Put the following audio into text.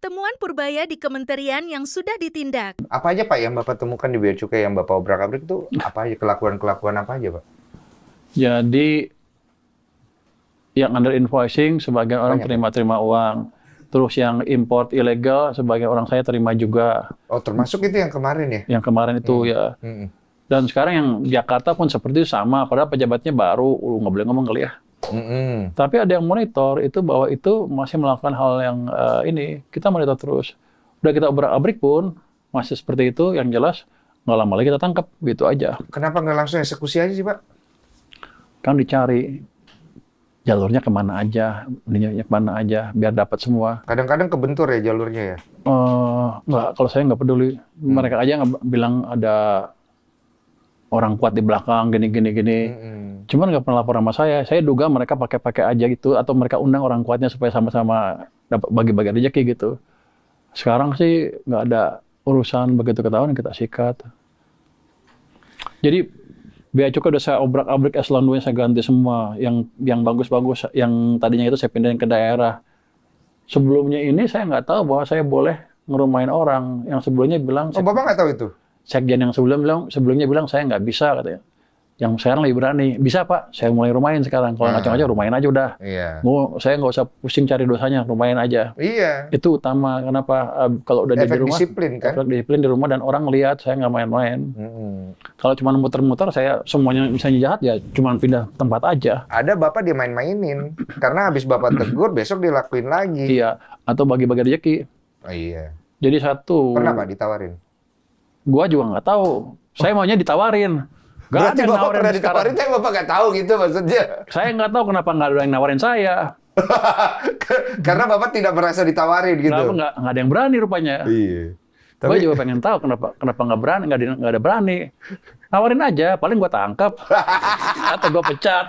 Temuan Purbaya di kementerian yang sudah ditindak. Apa aja Pak yang Bapak temukan di Bea Cukai yang Bapak obrak-abrik itu apa aja, kelakuan-kelakuan apa aja Pak? Jadi yang under invoicing sebagian orang Banyak, terima uang. Terus yang import ilegal sebagian orang saya terima juga. Oh termasuk itu yang kemarin ya? Yang kemarin itu ya. Dan sekarang yang Jakarta pun seperti itu sama. Padahal pejabatnya baru, nggak boleh ngomong kali ya. Tapi ada yang monitor itu bahwa itu masih melakukan hal yang ini. Kita monitor terus. Udah kita obrak-abrik pun masih seperti itu. Yang jelas nggak lama lagi kita tangkap. Gitu aja. Kenapa nggak langsung eksekusi aja sih Pak? Kan dicari jalurnya kemana aja, ininya kemana aja, biar dapat semua. Kadang-kadang kebentur ya jalurnya ya? Nggak, kalau saya nggak peduli. Mereka aja nggak bilang ada orang kuat di belakang, gini. Cuman nggak pernah lapor sama saya. Saya duga mereka pakai aja gitu, atau mereka undang orang kuatnya supaya sama-sama dapat bagi-bagi rezeki gitu. Sekarang sih nggak ada urusan, begitu ketahuan kita sikat. Jadi Bea Cukai udah saya obrak-abrik eselon 2 saya ganti semua. Yang bagus-bagus, yang tadinya itu saya pindahin ke daerah. Sebelumnya ini saya nggak tahu bahwa saya boleh ngerumahin orang. Yang sebelumnya bilang... Oh Bapak nggak tahu itu? Sekjen yang sebelumnya bilang saya nggak bisa katanya. Yang sekarang lebih berani. Bisa Pak, saya mulai rumahin sekarang. Kalau ngacang-ngacang rumahin aja udah. Iya. Saya nggak usah pusing cari dosanya, rumahin aja. Iya. Itu utama. Kenapa? Kalau udah di rumah, disiplin kan? efek disiplin di rumah dan orang lihat saya nggak main-main. Kalau cuma muter-muter, saya semuanya misalnya jahat ya cuma pindah tempat aja. Ada Bapak dia main-mainin. Karena habis Bapak tegur, besok dilakuin lagi. Iya. Atau bagi-bagi rezeki. Oh iya. Jadi satu. Pernah Pak ditawarin? Gua juga nggak tahu. Saya maunya ditawarin. Berarti yang Bapak nawarin pernah sekarang. ditawarin, tapi Bapak nggak tahu gitu maksudnya. Saya nggak tahu kenapa nggak ada yang nawarin saya. Karena Bapak tidak merasa ditawarin gitu. Kenapa nggak ada yang berani rupanya. Iya. Gue juga pengen tahu kenapa nggak berani, nggak ada berani. Nawarin aja, paling gue tangkap atau gue pecat.